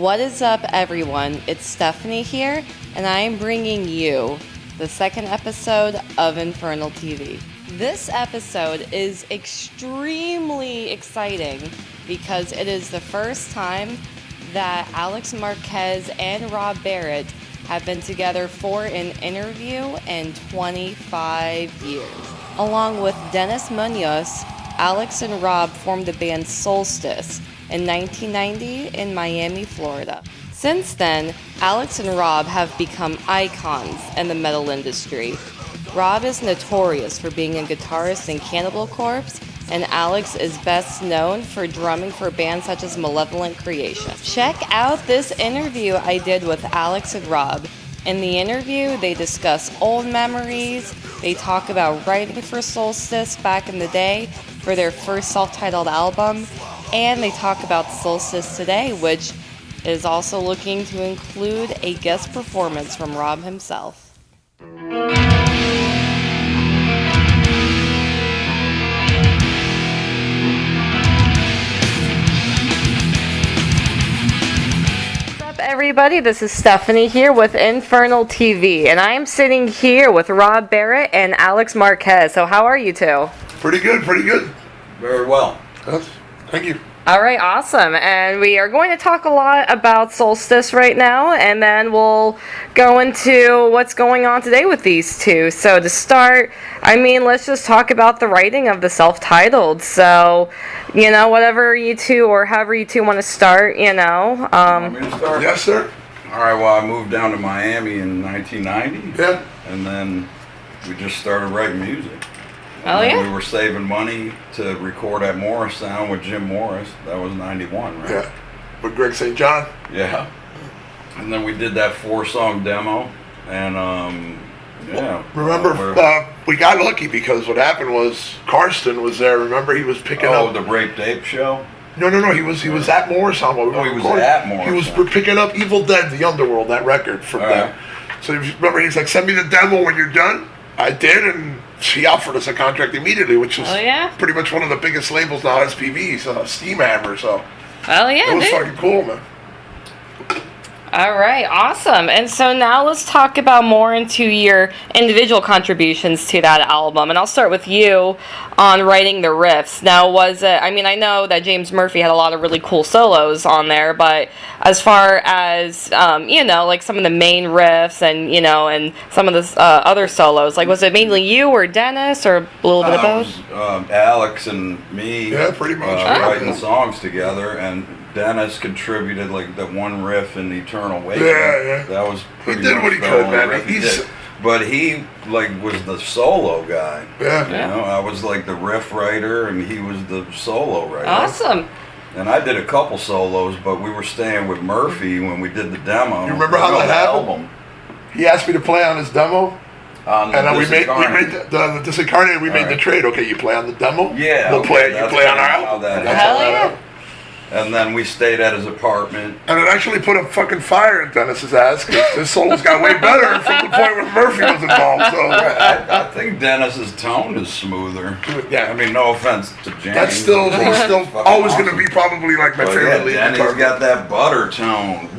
What is up, everyone? It's Stephanie here, and I am bringing you the second episode of Infernal TV. This episode is extremely exciting because it is the first time that Alex Marquez and Rob Barrett have been together for an interview in 25 years. Along with Dennis Munoz, Alex and Rob formed the band Solstice in 1990 in Miami, Florida. Since then, Alex and Rob have become icons in the metal industry. Rob is notorious for being a guitarist in Cannibal Corpse, and Alex is best known for drumming for bands such as Malevolent Creation. Check out this interview I did with Alex and Rob. In the interview, they discuss old memories, they talk about writing for Solstice back in the day for their first self-titled album, and they talk about Solstice today, which is also looking to include a guest performance from Rob himself. Everybody, this is Stephanie here with Infernal TV, and I am sitting here with Rob Barrett and Alex Marquez. So how are you two? Pretty good. Very well. Thank you. All right, awesome. And we are going to talk a lot about Solstice right now, and then we'll go into what's going on today with these two. So to start, let's just talk about the writing of the self-titled. So, whatever you two or however you two want to start, Want me to start? Yes, sir. All right, well, I moved down to Miami in 1990. Yeah. And then we just started writing music. Oh, And then yeah? we were saving money to record at Morris Sound with Jim Morris. That was 91, right? Yeah. With Greg St. John. Yeah. And then we did that 4-song demo. And, Remember, we got lucky because what happened was Karsten was there. Remember, he was picking up. the Rape Tape show? No. He was at Morris Sound while we were He was recording. at Morris He was Sound. picking up Evil Dead, The Underworld, that record from them. So remember, he's like, send me the demo when you're done. I did, and she offered us a contract immediately, which was pretty much one of the biggest labels now, SPV, Steam Hammer. So it was fucking cool, man. All right, awesome. And so now let's talk about more into your individual contributions to that album. And I'll start with you on writing the riffs. Now, was it, I know that James Murphy had a lot of really cool solos on there, but as far as, like some of the main riffs and, and some of the other solos, like was it mainly you or Dennis or a little bit of both? It was, Alex and me. Yeah, pretty much. Writing songs together, and Dennis contributed like the one riff in Eternal Waking. Yeah. That was pretty He did much what he the could, only man. riff he did. But he was the solo guy. Yeah. I was like the riff writer, and he was the solo writer. Awesome. And I did a couple solos, but we were staying with Murphy when we did the demo. You remember how that happened? album? He asked me to play on his demo. And then we made the Disincarnated. We made the trade. Okay, you play on the demo. Yeah, we'll play. You play on our how album. that Hell yeah. And then we stayed at his apartment. And it actually put a fucking fire in Dennis's ass because his solos got way better from the point where Murphy was involved. So I think Dennis's tone is smoother. Yeah. No offense to James. He's still always going to be probably like my favorite lead Dennis guitar. got that butter tone.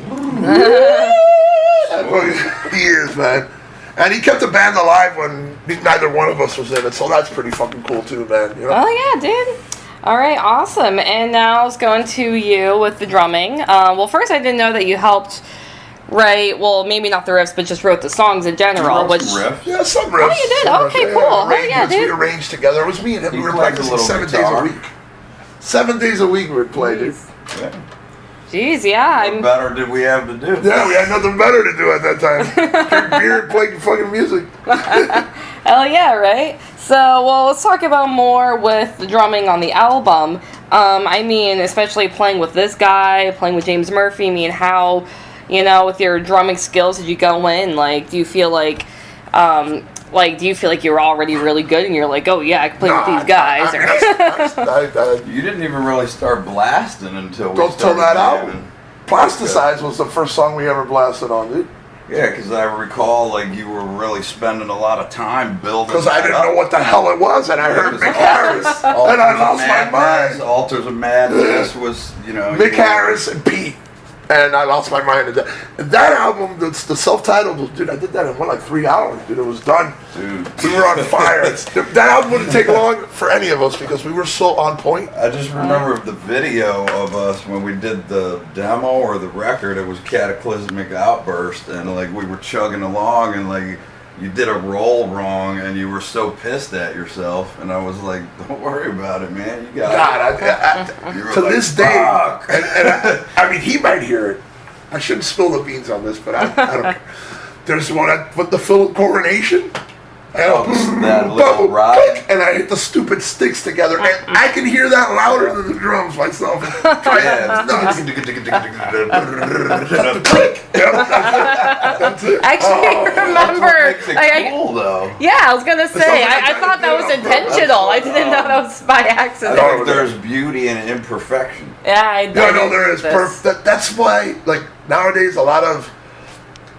He is, man. And he kept the band alive when neither one of us was in it, so that's pretty fucking cool too, man. Oh, yeah, dude. All right, awesome. And now let's go into you with the drumming. Well, first, I didn't know that you helped write, well, maybe not the riffs, but just wrote the songs in general. Some riffs? Yeah, some riffs. Oh, you did? Okay, cool. Oh, yeah, dude. We arranged together. It was me and him. He We were plays a practicing little 7 days guitar. a week. 7 days a week we would play, dude. Yeah. Jeez, yeah. What better did we have to do? Yeah, we had nothing better to do at that time. Drink beer and play fucking music. Hell yeah, right? So, well, let's talk about more with the drumming on the album. Especially playing with this guy, playing with James Murphy, how, with your drumming skills, did you go in? Like, do you feel like you were already really good and you're like, oh yeah, I can play with these guys? You didn't even really start blasting until we started Till that jamming. album. Plasticize was the first song we ever blasted on, dude. Yeah, because I recall you were really spending a lot of time building. Because I didn't know what the hell it was, and I heard Mick Harris, and I lost my mind. Altars of Madness was, Mick Harris and Pete. And I lost my mind. And that album, the self-titled, dude, I did that in like 3 hours, dude. It was done. Dude. We were on fire. That album wouldn't take long for any of us because we were so on point. I just remember the video of us when we did the demo or the record. It was Cataclysmic Outburst, and like we were chugging along, and like you did a roll wrong, and you were so pissed at yourself. And I was like, "Don't worry about it, man. You got it." To like, this day, and I mean, he might hear it. I shouldn't spill the beans on this, but I don't care. There's one with the Philip Coronation. That little ride. And I hit the stupid sticks together, and I can hear that louder than the drums myself. Actually, remember. Cool, though. Yeah, I was gonna say. I thought that was intentional. I didn't know that was by accident. I think there's beauty in imperfection. Yeah, I know. No, there is. That's why, like nowadays, a lot of.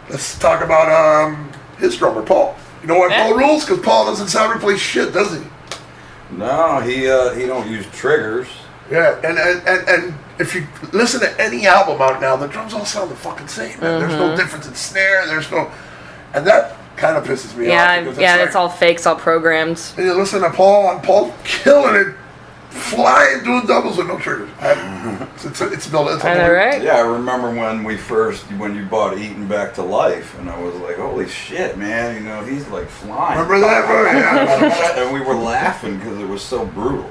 Let's talk about his drummer, Paul. You know why Paul rules? Because Paul doesn't sound replace shit, does he? No, he don't use triggers. Yeah, and if you listen to any album out now, the drums all sound the fucking same. Man. There's no difference in snare. And that kind of pisses me off. Yeah, it's all fake, it's all programmed. And you listen to Paul, and Paul killing it, flying, doing doubles with no triggers. It's built. I know, right? Yeah, I remember when you bought Eaten Back to Life, and I was like, holy shit, man, he's like flying. Remember that, bro? Yeah. And we were laughing because it was so brutal.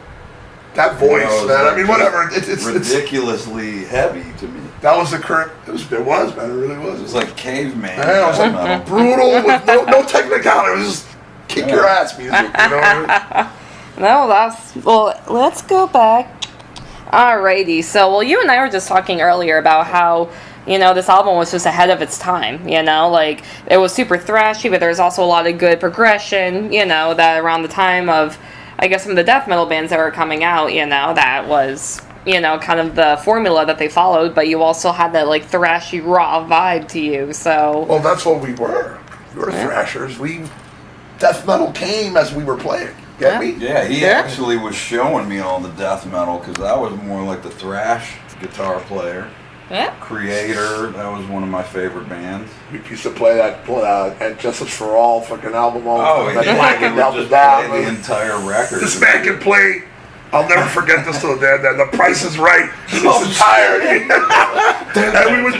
That voice, man. I mean, whatever. It's ridiculously heavy to me. That was the current. It was, man. It really was. It was like caveman. Yeah, it was like brutal with no technicality. It was just kick your ass music. You know what I mean? No, let's go back. Alrighty, so you and I were just talking earlier about how, this album was just ahead of its time, like, it was super thrashy, but there was also a lot of good progression, that around the time of, I guess, some of the death metal bands that were coming out, that was, kind of the formula that they followed, but you also had that, like, thrashy, raw vibe to you, so... Well, that's what we were. We were thrashers. Death metal came as we were playing. Get me? Yeah, he actually was showing me all the death metal because I was more like the thrash guitar player. Yeah. Creator, that was one of my favorite bands. We used to play that and Justice for All fucking album all the time. The entire record. This man can play. I'll never forget this till the day. The Price is Right. This entirety. And we would.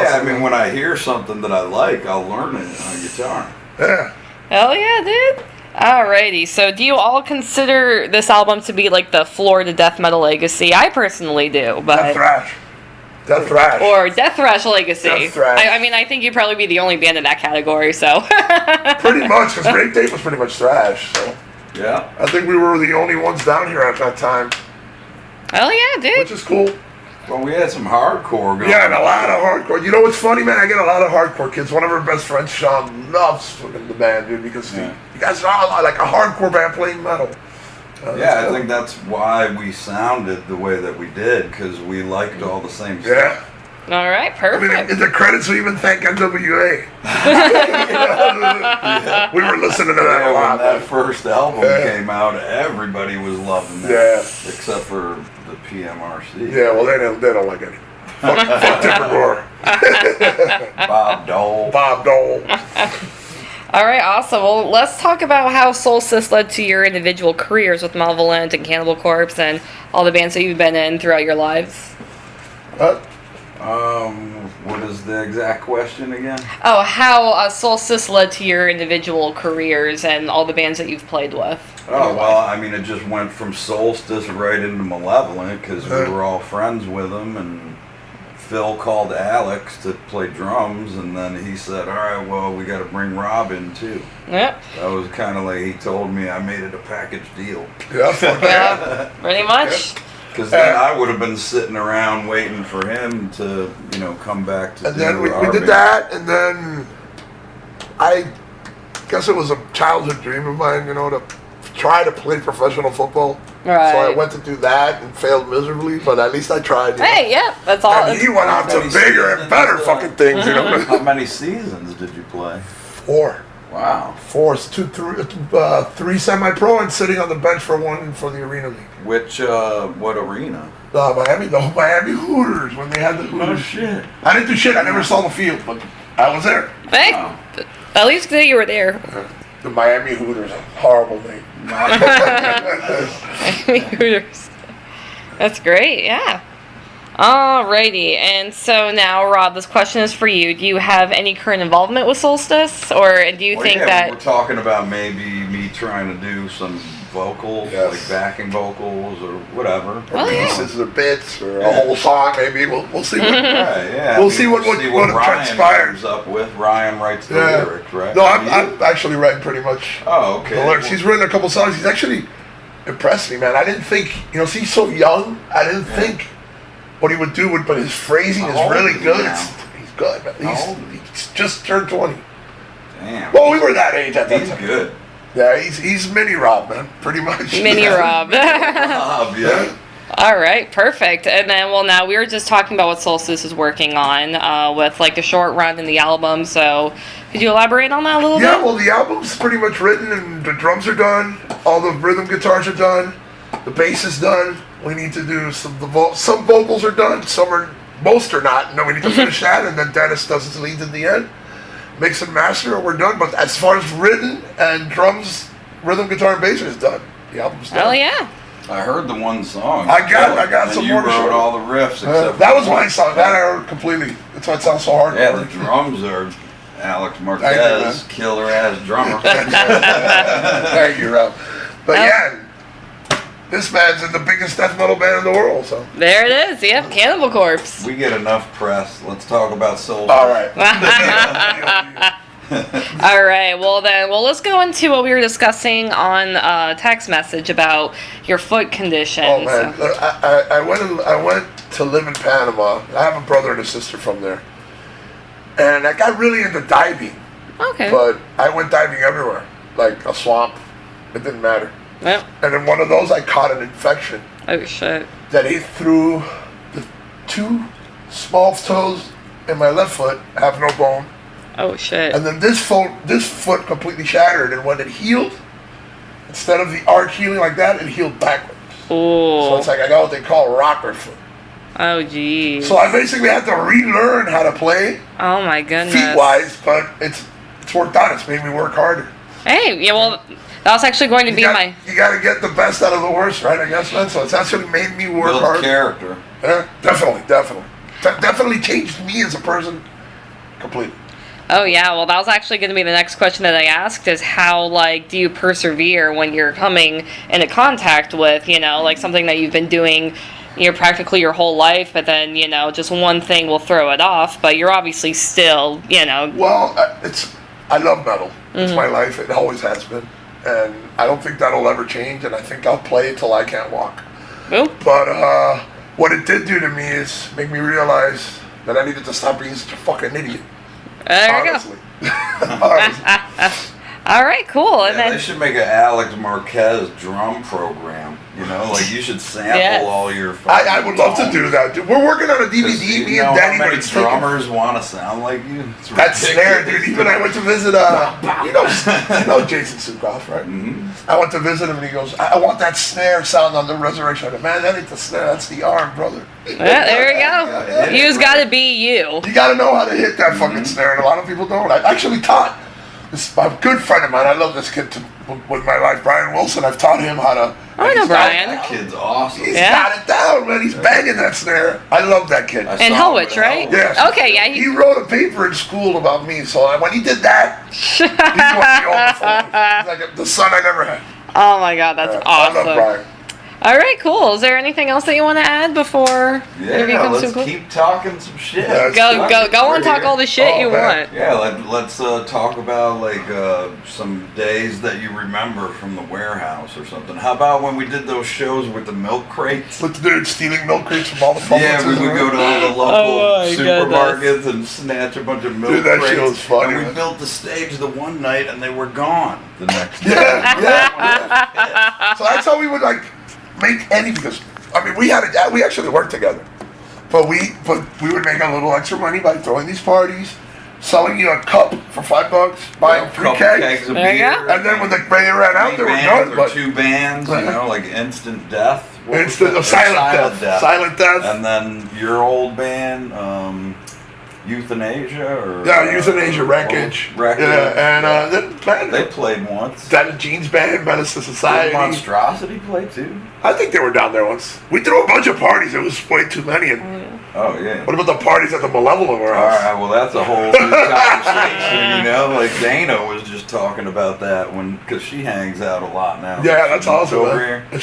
I mean, when I hear something that I like, I'll learn it on guitar. Yeah. Hell yeah, dude. Alrighty, so do you all consider this album to be like the Florida death metal legacy? I personally do, but Death Thrash. Or Death Thrash legacy. Death Thrash. I mean, I think you'd probably be the only band in that category, so. Pretty much, because Great Date was pretty much thrash, so. Yeah. I think we were the only ones down here at that time. Hell yeah, dude. Which is cool. Well, we had some hardcore going on. Yeah, and a lot of hardcore. You know what's funny, man? I get a lot of hardcore kids. One of our best friends, Sean, loves the band, dude, because you guys are all like a hardcore band playing metal. I think that's why we sounded the way that we did, because we liked all the same stuff. Yeah. All right, perfect. I mean, in the credits, we even thank NWA. We were listening to that a lot. When that first album came out, everybody was loving that. Yeah. Except for the PMRC. Yeah, well, they don't like it. Fuck Tipper Gore. Bob Dole. All right, awesome. Well, let's talk about how Solstice led to your individual careers with Malevolent and Cannibal Corpse and all the bands that you've been in throughout your lives. What is the exact question again? Oh, how Solstice led to your individual careers and all the bands that you've played with. Oh, well, I mean, it just went from Solstice right into Malevolent because we were all friends with them, and Phil called Alex to play drums, and then he said, all right, well, we got to bring Rob in, too. Yep. That was kind of like, he told me I made it a package deal. Yeah, pretty much. Because then I would have been sitting around waiting for him to, come back to and then we did that, and then I guess it was a childhood dream of mine, to try to play professional football. Right. So I went to do that and failed miserably, but at least I tried. Hey, yeah, that's all. And he went on to bigger and better fucking things, How many seasons did you play? 4. Wow. Three semi-pro and sitting on the bench for one for the Arena League. What arena? The Miami Hooters, when they had the Hooters. Oh, shit. I didn't do shit. I never saw the field, but I was there. Hey, at least that you were there. The Miami Hooters, a horrible name. Miami Hooters. That's great, yeah. Alrighty, and so now, Rob, this question is for you. Do you have any current involvement with Solstice, or do you think that... we're talking about maybe me trying to do some vocals, like backing vocals, or whatever. Or pieces or bits, or a whole song, maybe. We'll see what... We'll see what transpires. Up with. Ryan writes the lyrics, right? No, I'm actually writing pretty much the lyrics. He's written a couple songs. He's actually impressed me, man. I didn't think... he's so young. I didn't think... what he would do, but his phrasing is really good. He's good, man. He's just turned 20. Damn. Well, we were that age at that time. He's good. Yeah, he's mini Rob, man. Pretty much. Mini Rob. Yeah. All right, perfect. And then, now we were just talking about what Solstice is working on with like the short run and the album. So, could you elaborate on that a little bit? Yeah, well, the album's pretty much written, and the drums are done. All the rhythm guitars are done. The bass is done. We need to do some vocals are done. Most are not. No, we need to finish that, and then Dennis does his leads in the end. Mix and master, and we're done. But as far as written and drums, rhythm, guitar, and bass is done. The album's done. Hell yeah. I heard the one song. I got some more to show. You wrote all the riffs. That was my song. That I heard completely. That's why it sounds so hard. Yeah, the drums are Alex Marquez, killer ass drummer. Thank you, Rob. But this man's in the biggest death metal band in the world, so. There it is, yep, Cannibal Corpse. We get enough press. Let's talk about Solstice. All right. All right, well, let's go into what we were discussing on text message about your foot condition. Oh, man. So. I went to live in Panama. I have a brother and a sister from there. And I got really into diving. Okay. But I went diving everywhere, like a swamp. It didn't matter. Yep. And in one of those, I caught an infection. Oh, shit. That ate through the 2 small toes in my left foot, have no bone. Oh, shit. And then this foot completely shattered, and when it healed, instead of the arch healing like that, it healed backwards. Oh. So it's like I got what they call rocker foot. Oh, geez. So I basically had to relearn how to play. Oh, my goodness. Feet-wise, but it's worked out. It's made me work harder. Hey, yeah, well... That was actually going to be my... You got to get the best out of the worst, right, I guess, man? So it's actually made me work hard. Build character. Yeah, definitely. Definitely changed me as a person completely. Oh, yeah, well, that was actually going to be the next question that I asked, is how, do you persevere when you're coming into contact with, something that you've been doing, practically your whole life, but then, just one thing will throw it off, but you're obviously still, Well, I love metal. It's my life. It always has been. And I don't think that'll ever change, and I think I'll play till I can't walk. Oop. But what it did do to me is make me realize that I needed to stop being such a fucking idiot. There you go. All right, cool. And then they should make an Alex Marquez drum program. You should sample all your. I would love to do that. Dude. We're working on a DVD. Me and Danny, but it's drummers want to sound like you. That snare, dude. Even I went to visit. You know Jason Sukoff, right? Mm-hmm. I went to visit him, and he goes, "I want that snare sound on the Resurrection." I go, "Man, that ain't the snare. That's the arm, brother." Yeah, there we go. You just got to be you. You got to know how to hit that fucking snare, and a lot of people don't. I actually taught. This a good friend of mine. I love this kid with my life, Brian Wilson. I've taught him how to. I know Brian. That kid's awesome. He's got it down, man. He's banging that snare. I love that kid. And Hellwich, right? Yes. Okay, yeah. He wrote a paper in school about me, so when he did that, he won the overflow. He's like the son I never had. Oh my God, that's awesome. I love Brian. All right, cool. Is there anything else that you want to add before interview comes to a close? Keep talking some shit. Go on, talk all the shit you want. Yeah, let's talk about some days that you remember from the warehouse or something. How about when we did those shows with the milk crates? With the dude stealing milk crates from all the Publix. Yeah, we would go to all the local supermarkets and snatch a bunch of milk crates. Dude, that shit was funny. And we built the stage the one night and they were gone the next day. Yeah. So that's how we would make because we actually worked together, but we would make a little extra money by throwing these parties, selling you a cup for $5, buying 3 kegs of beer. And then when they ran out, they were done. Or 2 bands, like instant death. Silent death. Silent death. And then your old band, Euthanasia or Euthanasia, Wreckage. Yeah, and they played once. That Gene's band, Menace to Society. Did Monstrosity play too? I think they were down there once. We threw a bunch of parties. It was way too many. Oh yeah. What about the parties at the Malevolent Warehouse? All right, well that's a whole new conversation. Like Dana was just talking about that because she hangs out a lot now. Yeah, that's awesome. Over here. And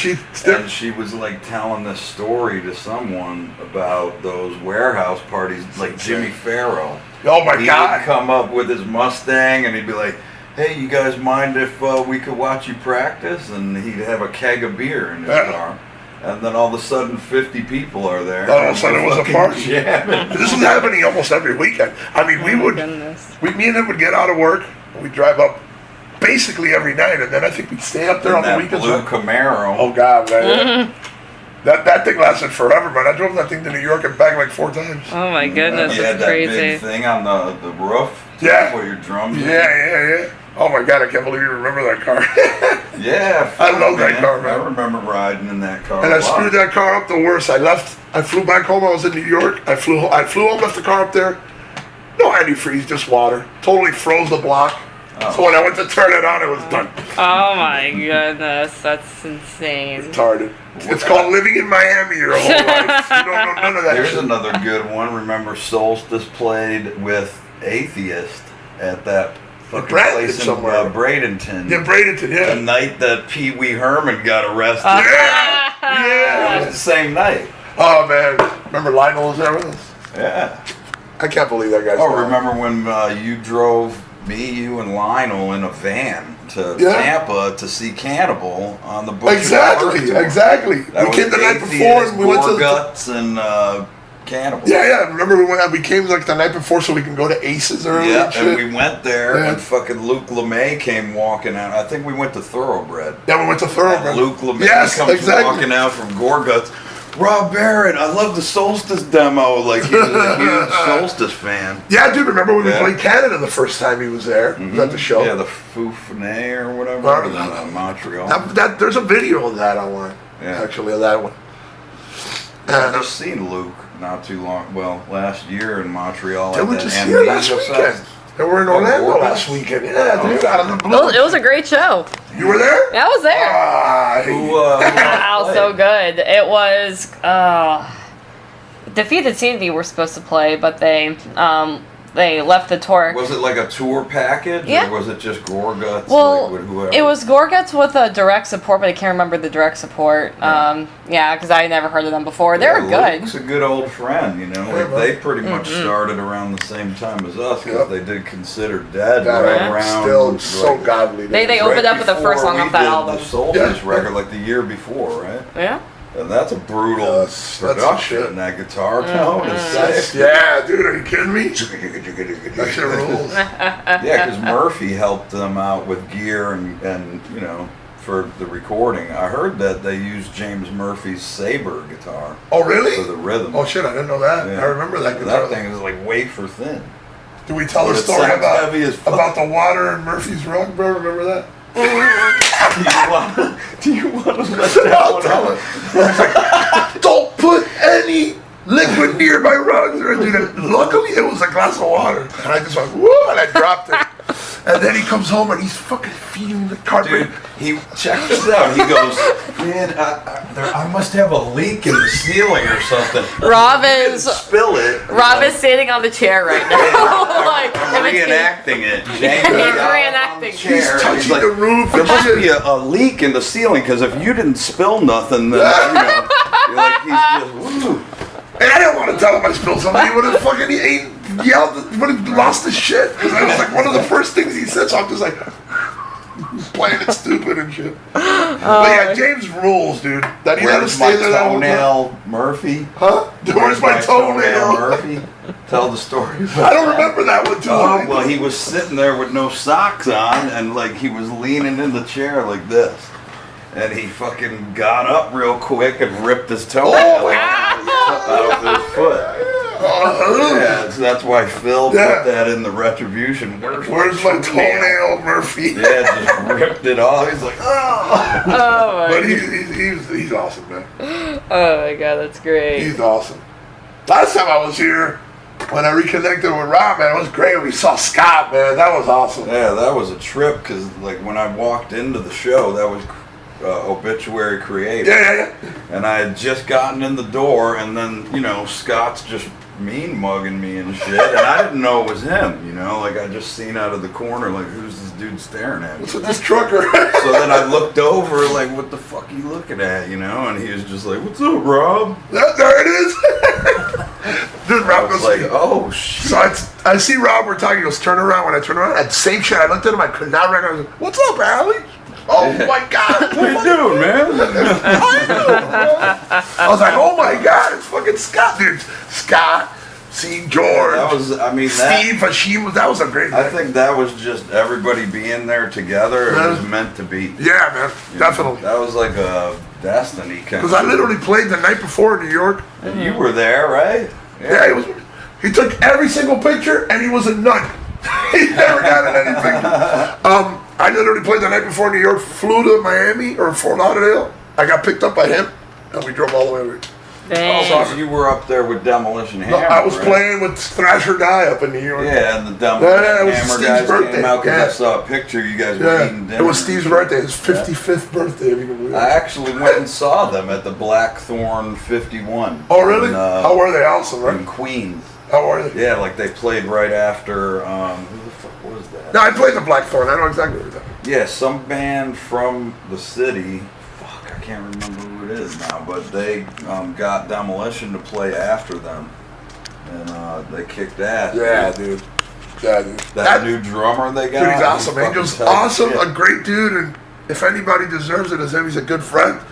she was like telling this story to someone about those warehouse parties, like Jimmy Farrow. Oh my God! He'd come up with his Mustang and he'd be like, "Hey, you guys mind if we could watch you practice?" And he'd have a keg of beer in his car. And then all of a sudden, 50 people are there. All of a sudden, it was a party. Jamming. This was happening almost every weekend. I mean, me and him would get out of work. We'd drive up basically every night, and then I think we'd stay up there on the weekends. Blue Camaro. Oh God, man! That thing lasted forever, man. I drove that thing to New York and back like 4 times. Oh my goodness, that's crazy. That big thing on the roof. Yeah. Where your drums. Yeah. Oh my God, I can't believe you remember that car. Yeah, I love that car, man. I remember riding in that car. And I screwed that car up the worst. I flew back home. I was in New York. I flew home, left the car up there. No antifreeze, just water. Totally froze the block. Oh. So when I went to turn it on, it was done. Oh my goodness, that's insane. Retarded. It's called living in Miami your whole life. You don't know none of that. There's shit. another good one. Remember, Solstice played with Atheist at that fucking place in Bradenton. Yeah, Bradenton, yeah. The night that Pee Wee Herman got arrested. Yeah. It was the same night. Oh, man. Remember Lionel was there with us? Yeah. I can't believe that guy's remember when you drove you and Lionel in a van to Tampa to see Cannibal on the Butcher Exactly. We came the night before and we went to Guts and Cannibal. Yeah. Remember we came like the night before so we can go to Aces early. Yeah, and we went there and fucking Luke LeMay came walking out. I think we went to Thoroughbred. Yeah, we went to Thoroughbred. And Luke LeMay comes walking out from Gorguts. Rob Barrett, I love the Solstice demo. Like, he was a huge Solstice fan. Yeah, dude, remember when we played Canada the first time he was there? Mm-hmm. Was at the show? Yeah, the Foufoune or whatever. In Montreal. There's a video of that online, actually, of that one. I've just seen Luke not too long, last year in Montreal. They were just here last weekend. They were in Orlando last weekend. Yeah, dude, out of the blue. It was a great show. You were there? I was there. Wow, so good. It was Defeated Sanity were supposed to play, but they left the tour. Was it like a tour package? Yeah. Or was it just Gorguts? Well, with whoever? It was Gorguts with a direct support, but I can't remember the direct support. Because I never heard of them before. They were good. Luke's a good old friend, you know. Like they pretty much started around the same time as us because they did Consider Dead right around. Still so godly. They opened up with the first song off that album. The Solstice record like the year before, right? Yeah. And that's a brutal production. And that guitar tone is sick. Yeah, dude, are you kidding me? That shit rules. Yeah, because Murphy helped them out with gear and you know, for the recording. I heard that they used James Murphy's Sabre guitar. Oh, really? For the rhythm. Oh, shit, I didn't know that. Yeah. I remember that guitar. That thing is like wafer thin. Did we tell the story about the water in Murphy's rug, bro? Remember that? Do you want to let that one out? Don't put any liquid near my rugs. Luckily, it was a glass of water. And I just went, whoa, and I dropped it. And then he comes home and he's fucking feeding the carpet. Dude, check this out. He goes, man, I must have a leak in the ceiling or something. Rob is standing on the chair right now. I'm reenacting it. He's reenacting. He's touching the roof. There must be a leak in the ceiling because if you didn't spill nothing, then you're like he's just woo. And I didn't want to tell him I spilled something. He would have fucking yelled, would have lost his shit. Because that was like one of the first things he said. So I'm just like, playing it stupid and shit. But yeah, James rules, dude. That he had to stay there that whole time. Toenail Murphy? Huh? Where's my toenail? Murphy? Tell the story. I don't remember that one too. Well, he was sitting there with no socks on, and like he was leaning in the chair like this. And he fucking got up real quick and ripped his toe out of his foot. Yeah, so that's why Phil put that in the retribution. Where's my toenail, Murphy? Yeah, just ripped it off. He's like, oh. But he's awesome, man. Oh my god, that's great. He's awesome. Last time I was here, when I reconnected with Rob, man, it was great. We saw Scott, man. That was awesome. Yeah, that was a trip because, like, when I walked into the show, that was Obituary Creative. Yeah. And I had just gotten in the door, and then, you know, Scott's just mean mugging me and shit, and I didn't know it was him, you know? Like, I just seen out of the corner, like, who's this dude staring at me? What's with this trucker? So then I looked over, like, what the fuck are you looking at, you know? And he was just like, what's up, Rob? There it is. Dude, Rob goes like, oh, shit. So I see Rob, we're talking, he goes, turn around. When I turn around, that same shit, I looked at him, I could not recognize him. What's up, Allie? Oh my God! What you doing, man? I was like, oh my God, it's fucking Scott, dude. Scott, seeing George. That was, I mean, Steve Hashim, that was a great I night. think that was just everybody being there together. It was meant to be. Yeah, man, definitely. That was like a destiny kind. Because I literally played the night before in New York. And you were there, right? Yeah, he took every single picture, and he was a nut. He never got in anything. I literally played the night before in New York, flew to Miami or Fort Lauderdale. I got picked up by him, and we drove all the way over. Oh, you were up there with Demolition Hammer. No, I was playing with Thrash or Die up in New York. Yeah, and the Demolition Hammer guys birthday. came out because I saw a picture. You guys were eating dinner. It was Steve's birthday. His 55th birthday. If you can believe it. I actually went and saw them at the Blackthorn 51. Oh, really? In, how were they? Awesome, right? In Queens. How were they? Yeah, like they played right after. Who the fuck was that? No, I played the Blackthorn. I know exactly what you're talking about. Yeah, some band from the city. Fuck, I can't remember who it is now, but they got Demolition to play after them, and they kicked ass. Yeah, dude. Yeah, dude. That new drummer they got. Dude, he's awesome. Angel's awesome, a great dude, and if anybody deserves it, it's him. He's a good friend.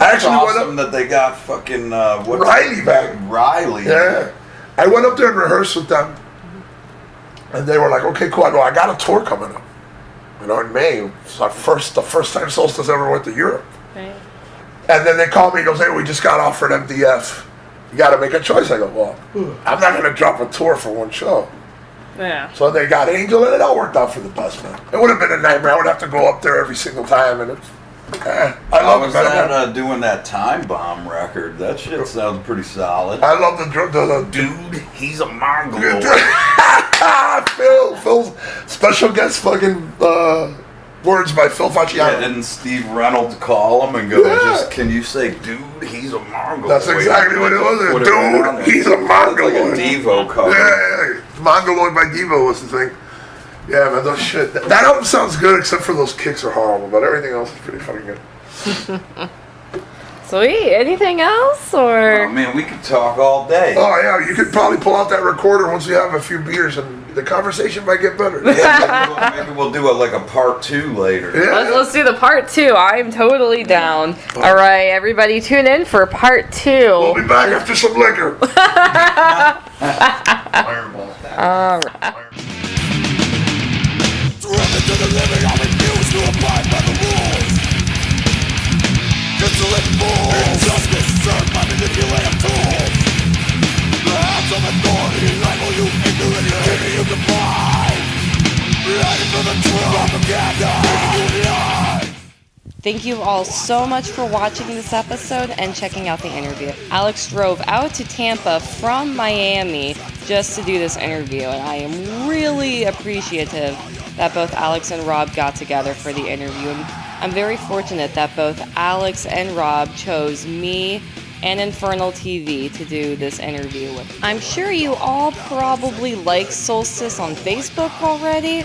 I actually awesome that they got fucking Riley back. Riley. Yeah. I went up there and rehearsed with them, and they were like, "Okay, cool." I go, "I got a tour coming up, you know, in May. It's the first time Solstice ever went to Europe." Right. And then they called me. He goes, "Hey, we just got offered MDF. You got to make a choice." I go, "Well, I'm not going to drop a tour for one show." Yeah. So they got Angel, and it all worked out for the best, man. It would have been a nightmare. I would have to go up there every single time, and it's. I love was that doing that Time Bomb record. That shit sounds pretty solid. I love the dude. He's a Mongol. Phil's special guest fucking words by Phil Facciano. Yeah, didn't Steve Reynolds call him and go, just can you say, dude, he's a Mongol? That's exactly what it was. Dude, he's a Mongoloid. Like a Devo cover. Yeah, Mongoloid by Devo was the thing. Yeah, man, those shit. That album sounds good, except for those kicks are horrible, but everything else is pretty fucking good. Sweet. Anything else, or? Oh man, we could talk all day. Oh yeah, you could probably pull out that recorder once you have a few beers, and the conversation might get better. Yeah, maybe we'll do like a part 2 later. Yeah. Let's do the part 2. I'm totally down. All right, everybody, tune in for part 2. We'll be back after some liquor. Fireball. All right. To the living, I refuse to abide by the rules. Insolent fools. Injustice served by manipulative tools. The hands of authority label you ignorant, giving you divide. Ready for the truth. Propaganda. Making you lie. Thank you all so much for watching this episode and checking out the interview. Alex drove out to Tampa from Miami just to do this interview, and I am really appreciative that both Alex and Rob got together for the interview. And I'm very fortunate that both Alex and Rob chose me and Infernal TV to do this interview with. I'm sure you all probably like Solstice on Facebook already,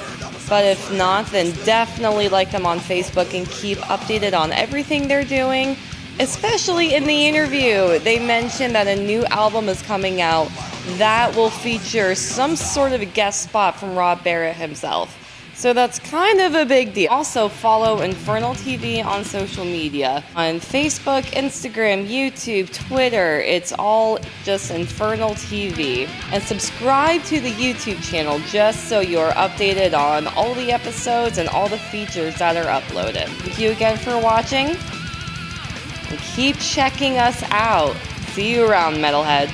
but if not, then definitely like them on Facebook and keep updated on everything they're doing, especially in the interview. They mentioned that a new album is coming out that will feature some sort of a guest spot from Rob Barrett himself. So that's kind of a big deal. Also, follow Infernal TV on social media. On Facebook, Instagram, YouTube, Twitter, it's all just Infernal TV. And subscribe to the YouTube channel just so you're updated on all the episodes and all the features that are uploaded. Thank you again for watching. And keep checking us out. See you around, metalheads.